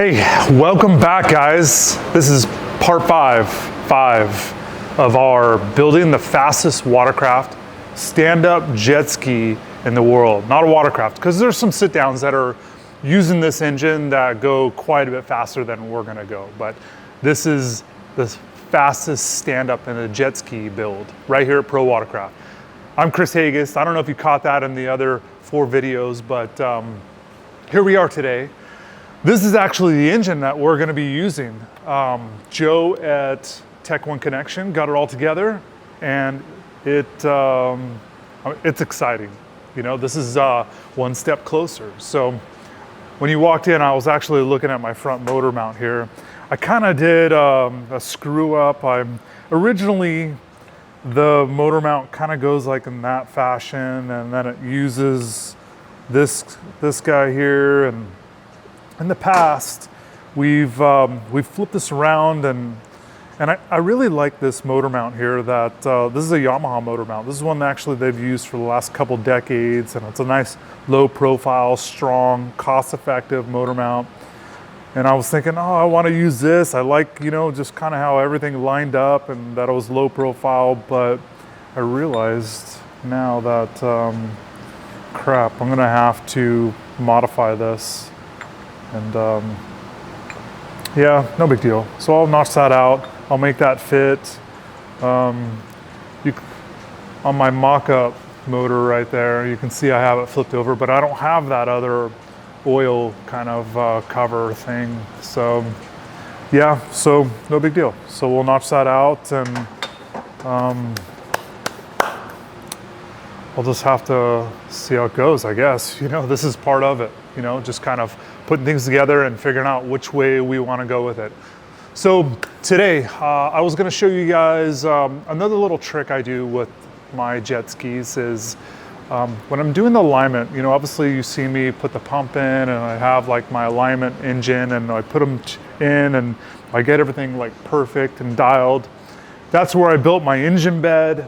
Hey, welcome back, guys. This is part five of our building the fastest watercraft stand-up jet ski in the world. Not a watercraft, because there's some sit-downs that are using this engine that go quite a bit faster than we're gonna go. But this is the fastest stand-up in a jet ski build right here at ProWatercraft. I'm Chris Haggis. I don't know if you caught that in the other 4 videos, but here we are today. This is actually the engine that we're going to be using. Joe at Tech One Connection got it all together, and it's exciting. You know, this is one step closer. So when you walked in, I was actually looking at my front motor mount here. I kind of did a screw up. Originally, the motor mount kind of goes like in that fashion, and then it uses this guy here. And in the past, we've flipped this around, and I really like this motor mount here. That this is a Yamaha motor mount. This is one that actually they've used for the last couple decades, and it's a nice low profile, strong, cost-effective motor mount. And I was thinking, oh, I want to use this. I like, you know, just kind of how everything lined up and that it was low profile. But I realized now that crap, I'm gonna have to modify this. And yeah, no big deal. So I'll notch that out. I'll make that fit. On my mock-up motor right there, you can see I have it flipped over, but I don't have that other oil kind of cover thing. So yeah, so no big deal. So we'll notch that out, and I'll just have to see how it goes, I guess. You know, this is part of it, you know, just kind of putting things together and figuring out which way we want to go with it. So today, I was going to show you guys another little trick I do with my jet skis is when I'm doing the alignment, you know, obviously you see me put the pump in, and I have like my alignment engine, and I put them in, and I get everything like perfect and dialed. That's where I built my engine bed.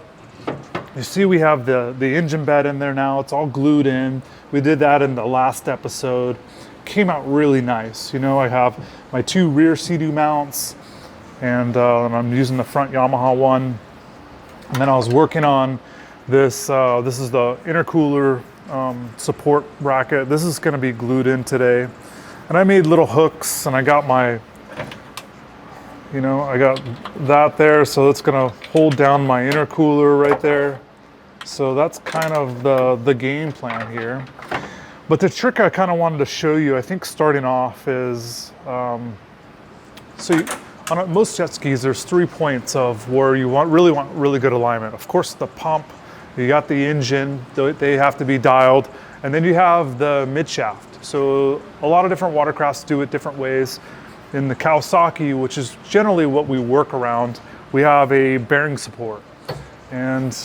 You see we have the engine bed in there now. It's all glued in. We did that in the last episode. Came out really nice. You know, I have my 2 rear Sea-Doo mounts, and I'm using the front Yamaha one. And then I was working on this. This is the intercooler support bracket. This is going to be glued in today. And I made little hooks, and I got my, you know, I got that there. So it's going to hold down my intercooler right there. So that's kind of the game plan here. But the trick I kind of wanted to show you, I think starting off is, on most jet skis, there's 3 points of where you really want really good alignment. Of course, the pump, you got the engine, they have to be dialed, and then you have the midshaft. So a lot of different watercrafts do it different ways. In the Kawasaki, which is generally what we work around, we have a bearing support. And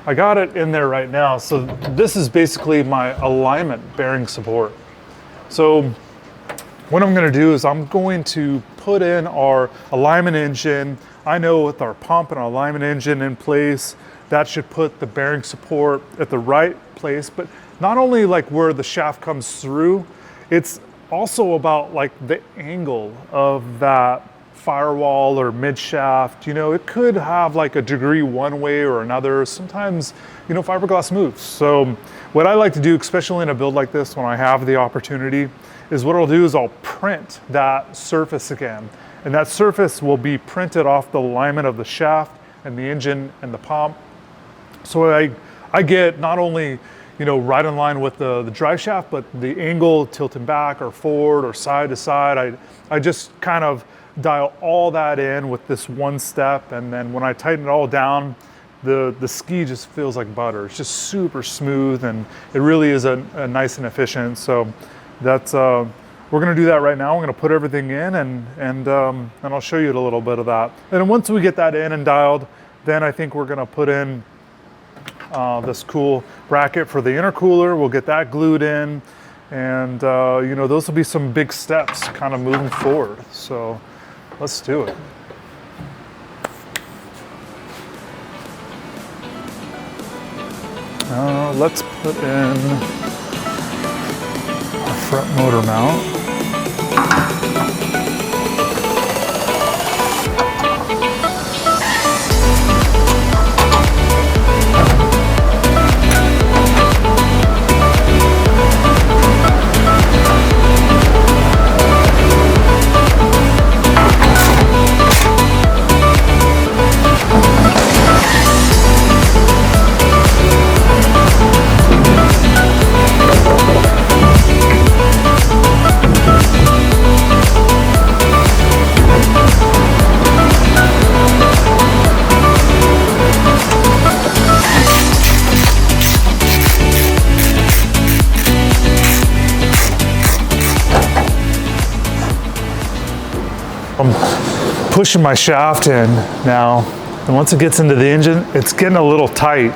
I got it in there right now. So this is basically my alignment bearing support. So what I'm going to do is I'm going to put in our alignment engine. I know with our pump and our alignment engine in place, that should put the bearing support at the right place. But not only like where the shaft comes through, it's also about like the angle of that firewall or mid shaft. You know, it could have like a degree one way or another. Sometimes, you know, fiberglass moves. So what I like to do, especially in a build like this, when I have the opportunity, is what I'll do is I'll print that surface again. And that surface will be printed off the alignment of the shaft and the engine and the pump. So I get not only, you know, right in line with the drive shaft, but the angle tilting back or forward or side to side. I just kind of dial all that in with this one step, and then when I tighten it all down, the ski just feels like butter. It's just super smooth, and it really is a nice and efficient. So that's we're gonna do that right now. I'm gonna put everything in, and I'll show you a little bit of that. And once we get that in and dialed, then I think we're gonna put in this cool bracket for the intercooler. We'll get that glued in, and you know, those will be some big steps kind of moving forward. So let's do it. Let's put in our front motor mount. I'm pushing my shaft in now, and once it gets into the engine, it's getting a little tight,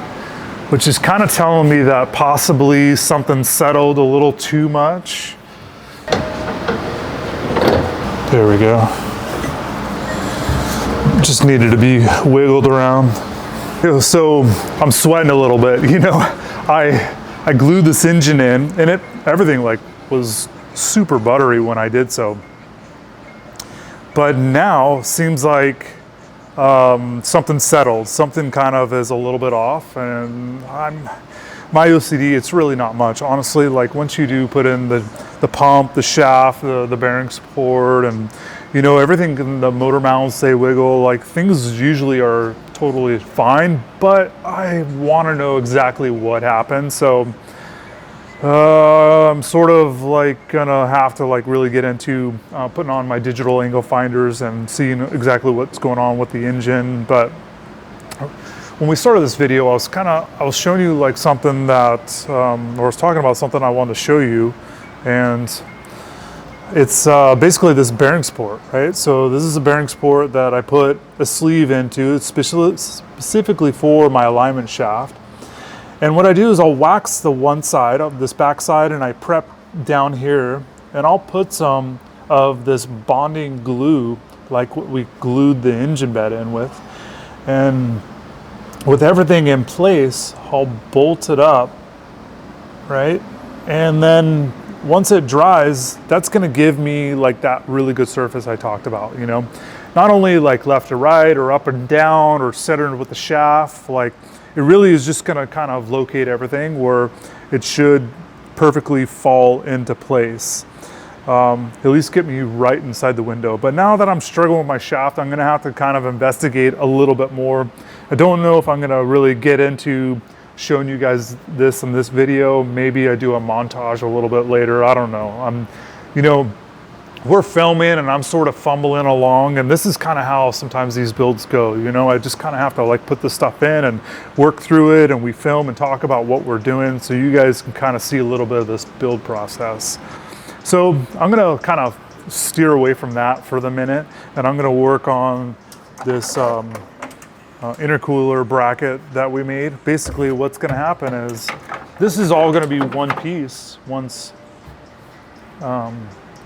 which is kind of telling me that possibly something settled a little too much. There we go. Just needed to be wiggled around. So I'm sweating a little bit, you know. I glued this engine in, and everything like was super buttery when I did so. But now seems like something settled, something kind of is a little bit off, and my OCD, it's really not much, honestly. Like once you do put in the pump, the shaft, the bearing support, and you know, everything in the motor mounts, they wiggle, like things usually are totally fine, but I want to know exactly what happened. So I'm sort of like gonna have to like really get into putting on my digital angle finders and seeing exactly what's going on with the engine. But when we started this video, I was showing you like something that, or I was talking about something I wanted to show you, and it's basically this bearing support, right? So this is a bearing support that I put a sleeve into, specifically for my alignment shaft. And what I do is I'll wax the one side of this back side, and I prep down here, and I'll put some of this bonding glue, like what we glued the engine bed in with. And with everything in place, I'll bolt it up, right? And then once it dries, that's gonna give me like that really good surface I talked about, you know? Not only like left to right or up and down or centered with the shaft, like it really is just gonna kind of locate everything where it should perfectly fall into place. At least get me right inside the window. But now that I'm struggling with my shaft, I'm gonna have to kind of investigate a little bit more. I don't know if I'm gonna really get into showing you guys this in this video. Maybe I do a montage a little bit later, I don't know. You know, we're filming and I'm sort of fumbling along, and this is kind of how sometimes these builds go, you know. I just kind of have to like put the stuff in and work through it, and we film and talk about what we're doing so you guys can kind of see a little bit of this build process. So I'm gonna kind of steer away from that for the minute, and I'm gonna work on this intercooler bracket that we made. Basically what's gonna happen is this is all gonna be one piece once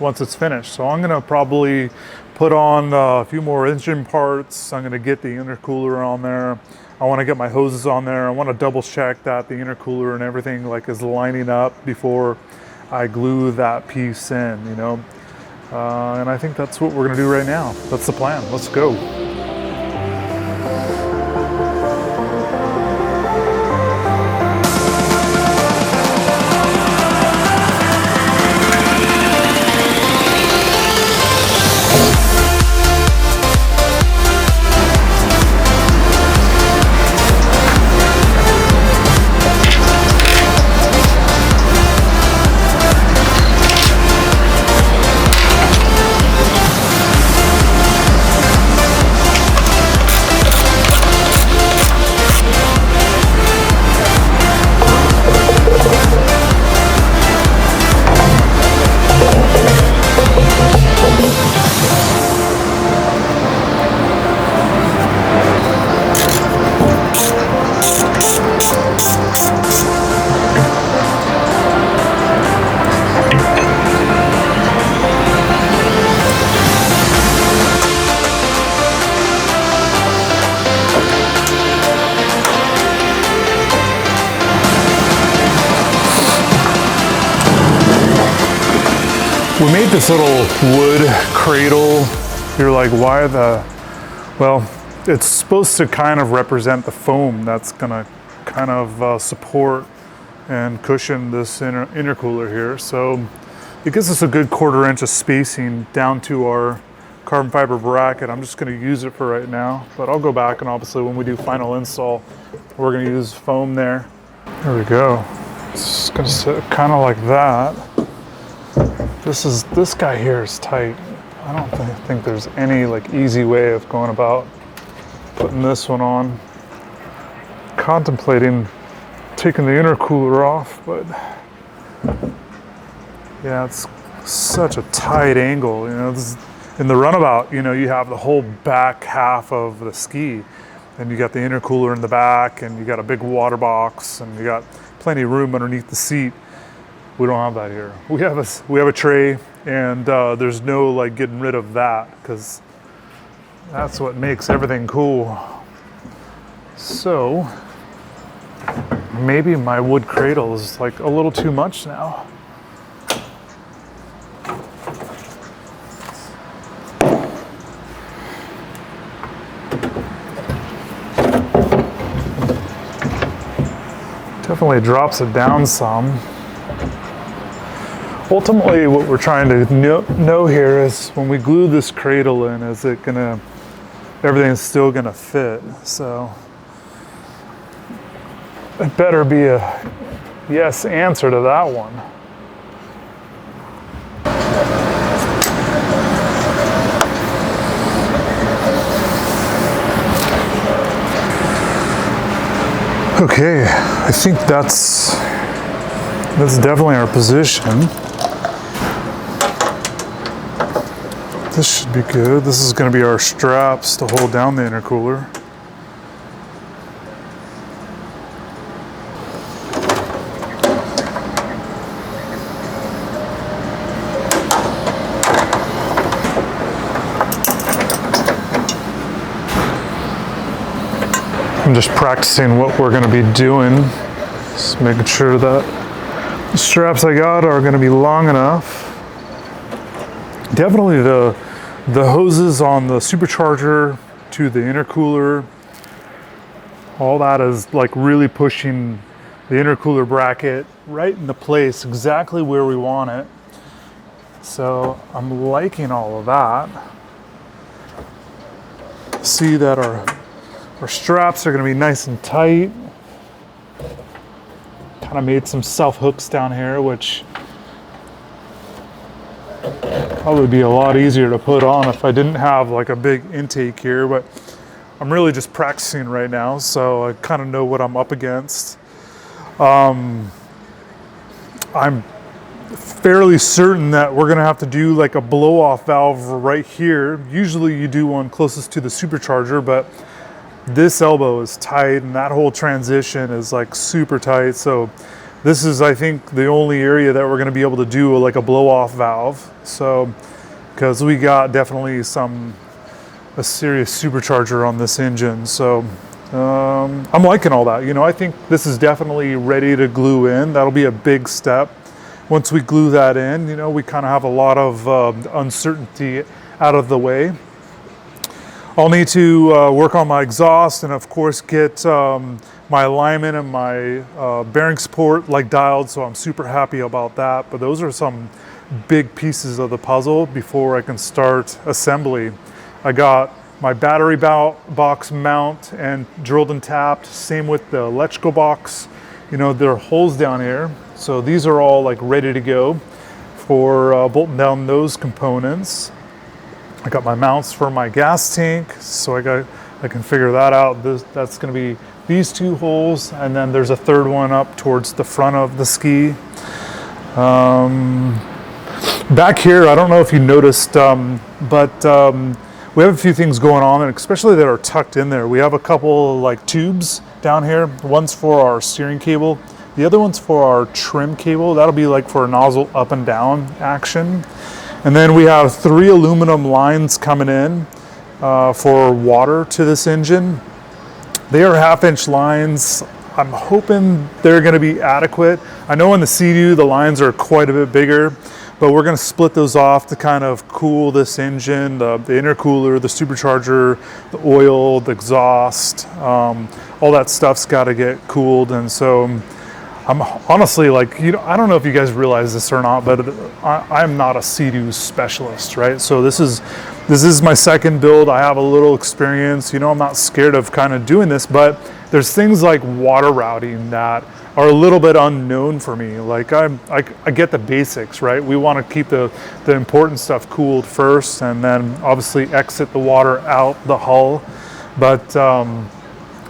it's finished. So I'm gonna probably put on a few more engine parts. I'm gonna get the intercooler on there. I wanna get my hoses on there. I wanna double check that the intercooler and everything like is lining up before I glue that piece in, you know. And I think that's what we're gonna do right now. That's the plan, let's go. made this little wood cradle. You're like, why the, well, it's supposed to kind of represent the foam that's gonna kind of support and cushion this intercooler here. So it gives us a good 1/4 inch of spacing down to our carbon fiber bracket. I'm just gonna use it for right now, but I'll go back and obviously when we do final install, we're gonna use foam there. There we go. It's gonna sit kind of like that. This guy here is tight. I don't think there's any like easy way of going about putting this one on. Contemplating taking the intercooler off, but yeah, it's such a tight angle. You know, this is, in the runabout, you know, you have the whole back half of the ski, and you got the intercooler in the back, and you got a big water box, and you got plenty of room underneath the seat. We don't have that here. We have a tray, and there's no like getting rid of that, because that's what makes everything cool. So maybe my wood cradle is like a little too much now. Definitely drops it down some. Ultimately, what we're trying to know here is when we glue this cradle in, is it gonna, everything's still gonna fit. So it better be a yes answer to that one. Okay, I think that's definitely our position. This should be good. This is going to be our straps to hold down the intercooler. I'm just practicing what we're going to be doing. Just making sure that the straps I got are going to be long enough. Definitely the hoses on the supercharger to the intercooler, all that is like really pushing the intercooler bracket right into place exactly where we want it. So I'm liking all of that. See that our straps are going to be nice and tight. Kind of made some self hooks down here, which probably be a lot easier to put on if I didn't have like a big intake here, but I'm really just practicing right now, so I kind of know what I'm up against. I'm fairly certain that we're gonna have to do like a blow-off valve right here. Usually you do one closest to the supercharger, but this elbow is tight and that whole transition is like super tight. So this is, I think, the only area that we're going to be able to do like a blow-off valve. So, because we got definitely a serious supercharger on this engine. So I'm liking all that. You know, I think this is definitely ready to glue in. That'll be a big step. Once we glue that in, you know, we kind of have a lot of uncertainty out of the way. I'll need to work on my exhaust and of course get my alignment and my bearing support like dialed, so I'm super happy about that. But those are some big pieces of the puzzle before I can start assembly. I got my battery box mount and drilled and tapped, same with the electrical box. You know, there are holes down here, so these are all like ready to go for bolting down those components. I got my mounts for my gas tank, so I can figure that out. That's going to be these two holes, and then there's a third one up towards the front of the ski. Back here, I don't know if you noticed, but we have a few things going on, and especially that are tucked in there. We have a couple like tubes down here. One's for our steering cable. The other one's for our trim cable. That'll be like for a nozzle up and down action. And then we have 3 aluminum lines coming in for water to this engine. They are 1/2-inch lines. I'm hoping they're going to be adequate. I know in the Sea-Doo the lines are quite a bit bigger, but we're gonna split those off to kind of cool this engine, the intercooler, the supercharger, the oil, the exhaust, all that stuff's gotta get cooled. And so I'm honestly like, I don't know if you guys realize this or not, but I'm not a Sea-Doo specialist, right? So this is my second build. I have a little experience, I'm not scared of kind of doing this, but there's things like water routing that are a little bit unknown for me. Like I get the basics, right? We want to keep the important stuff cooled first, and then obviously exit the water out the hull. But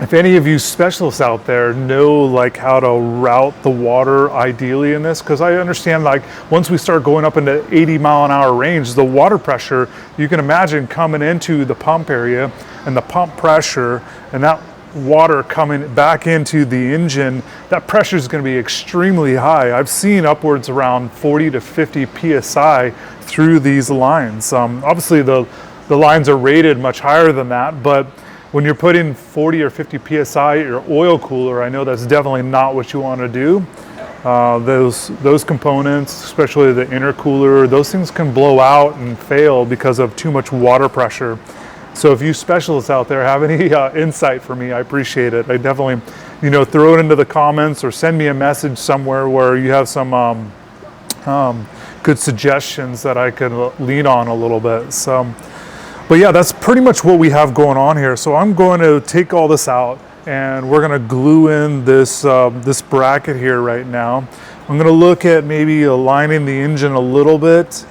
if any of you specialists out there know like how to route the water ideally in this, because I understand like once we start going up into 80-mile-an-hour range, the water pressure, you can imagine coming into the pump area and the pump pressure and that water coming back into the engine, that pressure is going to be extremely high. I've seen upwards around 40 to 50 psi through these lines. Obviously the lines are rated much higher than that, but when you're putting 40 or 50 psi at your oil cooler, I know that's definitely not what you want to do. Those components, especially the intercooler, those things can blow out and fail because of too much water pressure. So if you specialists out there have any insight for me, I appreciate it. I definitely, throw it into the comments or send me a message somewhere where you have some good suggestions that I could lean on a little bit. So, but yeah, that's pretty much what we have going on here. So I'm going to take all this out and we're going to glue in this this bracket here right now. I'm going to look at maybe aligning the engine a little bit.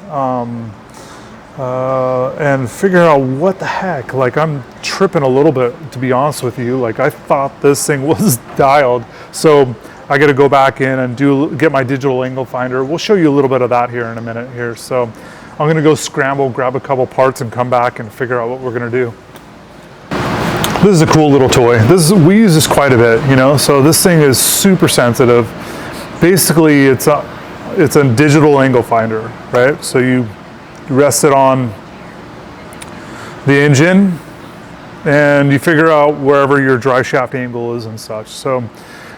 And figure out what the heck, like I'm tripping a little bit, to be honest with you. Like I thought this thing was dialed. So I got to go back in and get my digital angle finder. We'll show you a little bit of that here in a minute here. So I'm going to go scramble, grab a couple parts and come back and figure out what we're going to do. This is a cool little toy. We use this quite a bit, so this thing is super sensitive. Basically it's a digital angle finder, right? So you rest it on the engine and you figure out wherever your dry shaft angle is and such. So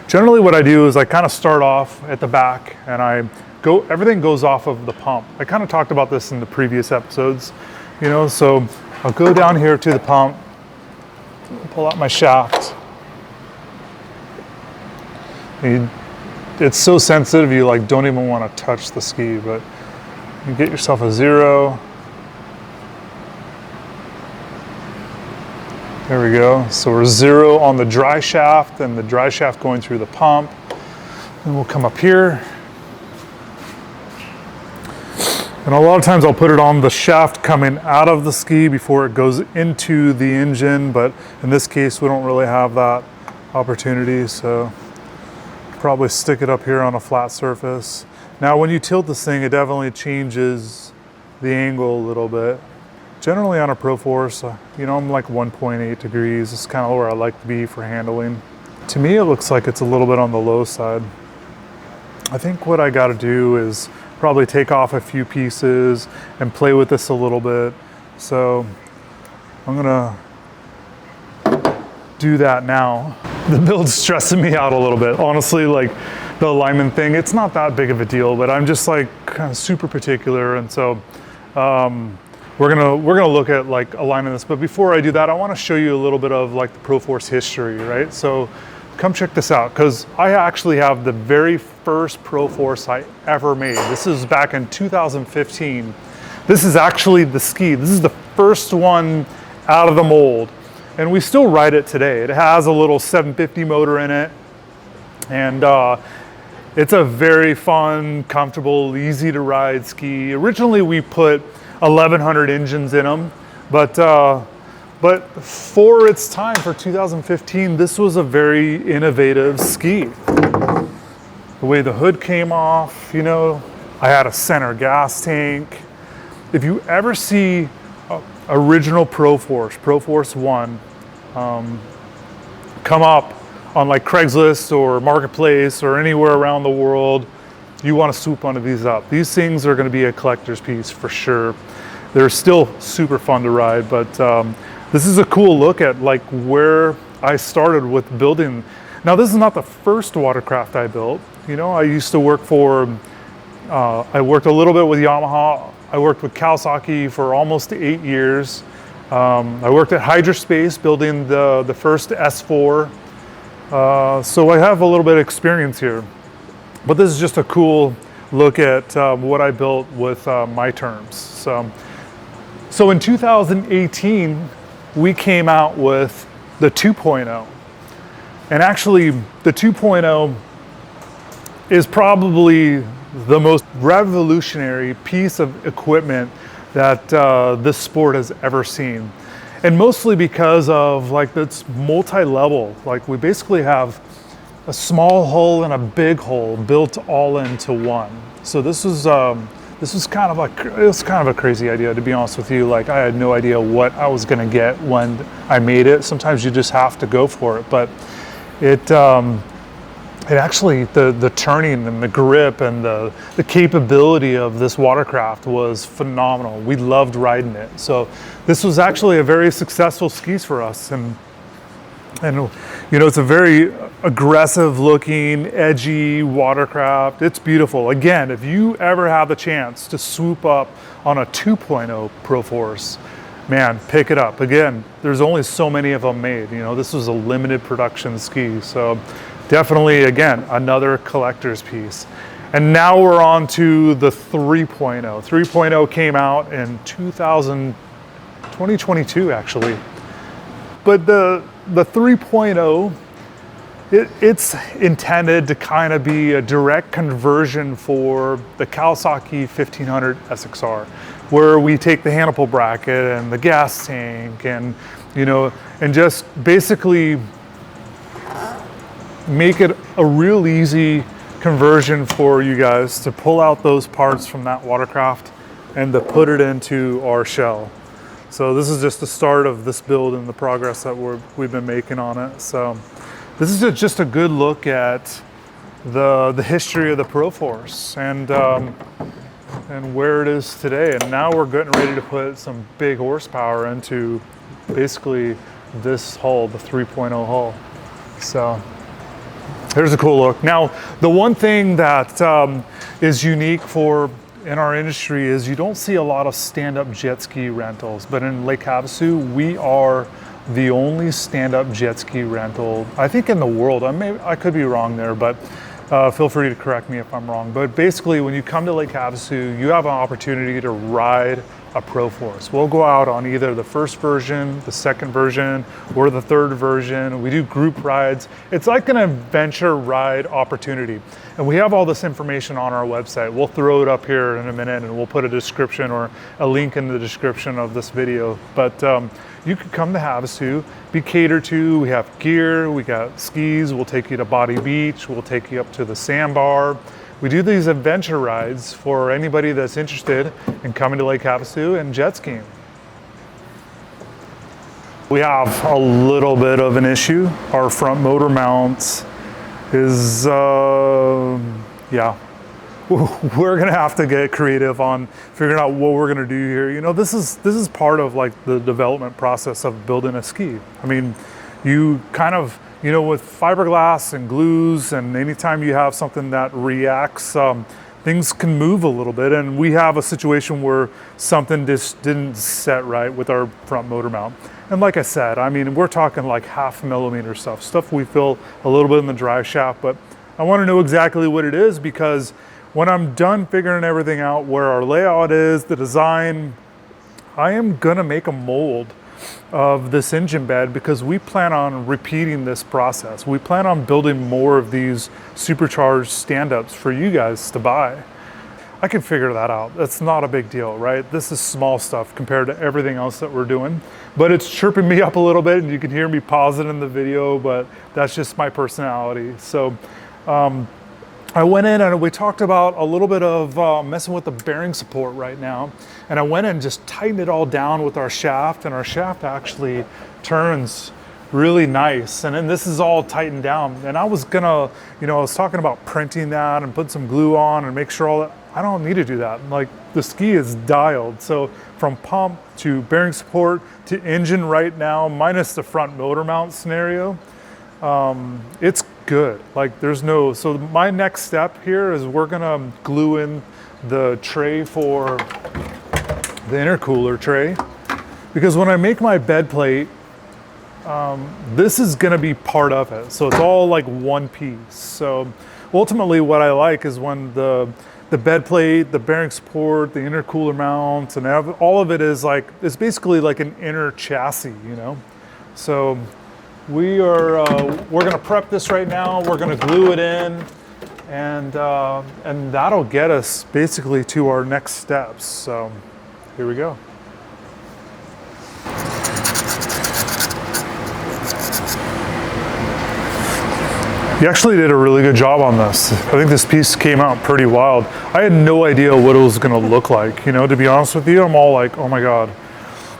generally what I do is I kind of start off at the back and everything goes off of the pump. I kind of talked about this in the previous episodes, so I'll go down here to the pump, pull out my shaft. It's so sensitive you like don't even want to touch the ski, but you get yourself a 0. There we go. So we're 0 on the dry shaft and the dry shaft going through the pump. Then we'll come up here. And a lot of times I'll put it on the shaft coming out of the ski before it goes into the engine, but in this case we don't really have that opportunity, so probably stick it up here on a flat surface. Now when you tilt this thing, it definitely changes the angle a little bit. Generally on a Proforce, I'm like 1.8 degrees. It's kind of where I like to be for handling. To me, it looks like it's a little bit on the low side. I think what I gotta do is probably take off a few pieces and play with this a little bit. So I'm gonna do that now. The build's stressing me out a little bit. Honestly, like the alignment thing, it's not that big of a deal, but I'm just like kind of super particular. And so we're gonna look at like aligning this. But before I do that, I wanna show you a little bit of like the Proforce history, right? So come check this out, because I actually have the very first Proforce I ever made. This is back in 2015. This is actually the ski. This is the first one out of the mold. And we still ride it today. It has a little 750 motor in it. And it's a very fun, comfortable, easy to ride ski. Originally we put 1100 engines in them, but for its time, for 2015, this was a very innovative ski. The way the hood came off, I had a center gas tank. If you ever see original Proforce 1 come up on like Craigslist or Marketplace or anywhere around the world, you want to swoop onto these up. These things are going to be a collector's piece for sure. They're still super fun to ride, but this is a cool look at like where I started with building. Now this is not the first watercraft I built. I used to work for I worked a little bit with Yamaha. I worked with Kawasaki for almost 8 years. I worked at Hydrospace building the first S4. So I have a little bit of experience here. But this is just a cool look at what I built with my terms. So in 2018, we came out with the 2.0. And actually, the 2.0 is probably the most revolutionary piece of equipment that this sport has ever seen. And mostly because of like it's multi-level. Like we basically have a small hull and a big hull built all into one. So this was kind of a crazy idea, to be honest with you. Like I had no idea what I was gonna get when I made it. Sometimes you just have to go for it. But it actually, the turning and the grip and the capability of this watercraft was phenomenal. We loved riding it. So this was actually a very successful skis for us. And you know, it's a very aggressive looking, edgy watercraft. It's beautiful. Again, if you ever have the chance to swoop up on a 2.0 Proforce, man, pick it up. Again, there's only so many of them made. You know, this was a limited production ski. So definitely, again, another collector's piece. And now we're on to the 3.0. 3.0 came out in 2022, actually. But the 3.0, it's intended to kind of be a direct conversion for the Kawasaki 1500 SXR, where we take the handle bracket and the gas tank and, you know, and just basically make it a real easy conversion for you guys to pull out those parts from that watercraft and to put it into our shell. So this is just the start of this build and the progress that we've been making on it. So this is just a good look at the history of the Proforce and where it is today. And now we're getting ready to put some big horsepower into basically this hull, the 3.0 hull. So here's a cool look. Now, the one thing that is unique in our industry is you don't see a lot of stand-up jet ski rentals, but in Lake Havasu, we are the only stand-up jet ski rental, I think, in the world. I could be wrong there, but feel free to correct me if I'm wrong. But basically, when you come to Lake Havasu, you have an opportunity to ride a Proforce. We'll go out on either the first version, the second version, or the third version. We do group rides. It's like an adventure ride opportunity. And we have all this information on our website. We'll throw it up here in a minute and we'll put a description or a link in the description of this video. But you could come to Havasu, be catered to. We have gear, we got skis. We'll take you to Body Beach. We'll take you up to the sandbar. We do these adventure rides for anybody that's interested in coming to Lake Havasu and jet skiing. We have a little bit of an issue. Our front motor mount is, yeah. We're gonna have to get creative on figuring out what we're gonna do here. You know, this is part of like the development process of building a ski. I mean, you kind of, you know, with fiberglass and glues, and anytime you have something that reacts, things can move a little bit. And we have a situation where something just didn't set right with our front motor mount. And like I said, I mean, we're talking like 0.5 millimeter stuff we feel a little bit in the drive shaft, but I want to know exactly what it is, because when I'm done figuring everything out, where our layout is, the design, I am gonna make a mold of this engine bed, because we plan on repeating this process. We plan on building more of these supercharged stand-ups for you guys to buy. I can figure that out. That's not a big deal, right? This is small stuff compared to everything else that we're doing, but it's chirping me up a little bit, and you can hear me pausing in the video, but that's just my personality. So I went in and we talked about a little bit of messing with the bearing support right now. And I went in and just tightened it all down with our shaft, and our shaft actually turns really nice. And then this is all tightened down. And I was gonna, you know, I was talking about printing that and put some glue on and make sure all that. I don't need to do that. Like, the ski is dialed. So from pump to bearing support to engine right now, minus the front motor mount scenario, it's good. Like there's no, so my next step here is we're gonna glue in the tray for the intercooler tray, because when I make my bed plate, this is gonna be part of it. So it's all like one piece. So ultimately what I like is when the bed plate, the bearing support, the intercooler mount, and all of it is like, it's basically like an inner chassis, you know? So we're gonna prep this right now. We're gonna glue it in, and that'll get us basically to our next steps. So here we go. You actually did a really good job on this. I think this piece came out pretty wild. I had no idea what it was gonna look like. You know, to be honest with you, I'm all like, oh my God.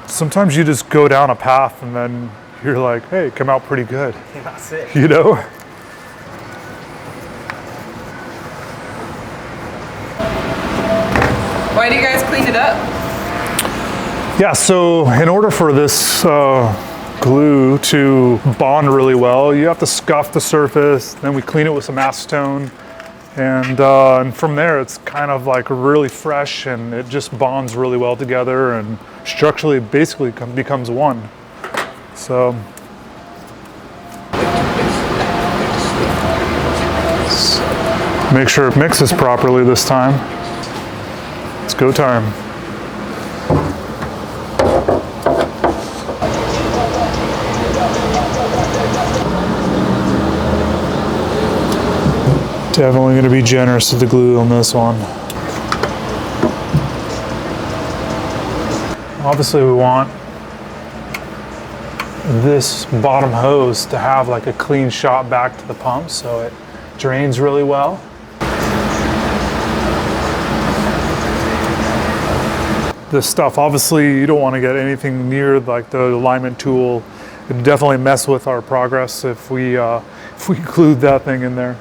Sometimes you just go down a path and then you're like, hey, it came out pretty good. Came out sick. You know? Why do you guys clean it up? Yeah, so in order for this glue to bond really well, you have to scuff the surface, then we clean it with some acetone, and from there it's kind of like really fresh, and it just bonds really well together and structurally basically becomes one. So make sure it mixes properly this time. It's go time. Definitely going to be generous with the glue on this one. Obviously we want this bottom hose to have like a clean shot back to the pump so it drains really well. This stuff, obviously you don't want to get anything near like the alignment tool. It'd definitely mess with our progress if we glued that thing in there.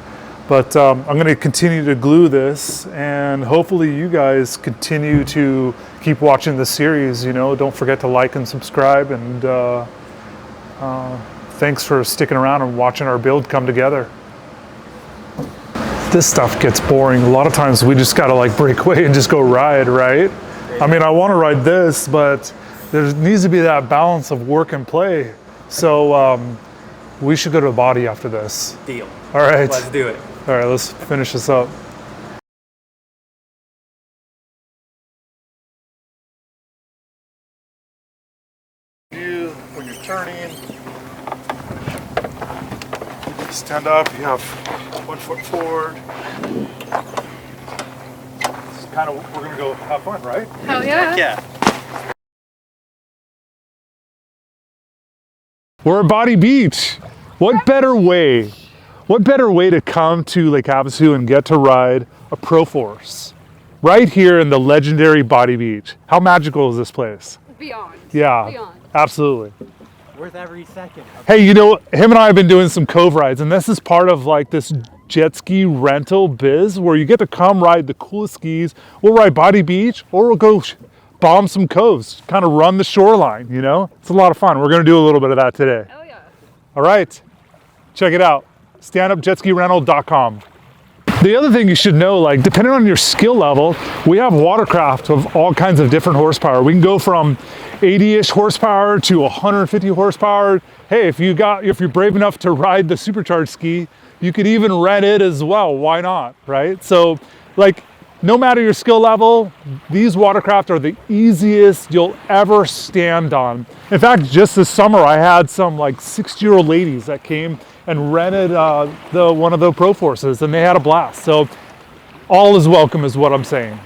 But I'm going to continue to glue this, and hopefully you guys continue to keep watching the series. You know, don't forget to like and subscribe, and thanks for sticking around and watching our build come together. This stuff gets boring. A lot of times we just got to like break away and just go ride, right? I mean, I want to ride this, but there needs to be that balance of work and play. So we should go to the body after this. Deal. All right. Let's do it. All right, let's finish this up. When you're turning, stand up, you have 1 foot forward. This is kind of, we're gonna go have fun, right? Hell yeah. Yeah. We're at Body Beach. What better way? What better way to come to Lake Havasu and get to ride a Proforce right here in the legendary Body Beach? How magical is this place? Beyond. Yeah, Beyond. Absolutely. Worth every second. Hey, you know, him and I have been doing some cove rides, and this is part of like this jet ski rental biz where you get to come ride the coolest skis. We'll ride Body Beach, or we'll go bomb some coves, kind of run the shoreline, you know? It's a lot of fun. We're gonna do a little bit of that today. Hell yeah. All right, check it out. StandupJetSkiRental.com. The other thing you should know, like depending on your skill level, we have watercraft of all kinds of different horsepower. We can go from 80-ish horsepower to 150 horsepower. Hey, if you're brave enough to ride the supercharged ski, you could even rent it as well. Why not, right? So like no matter your skill level, these watercraft are the easiest you'll ever stand on. In fact, just this summer, I had some like 60-year-old ladies that came and rented one of the Proforces, and they had a blast. So all is welcome is what I'm saying.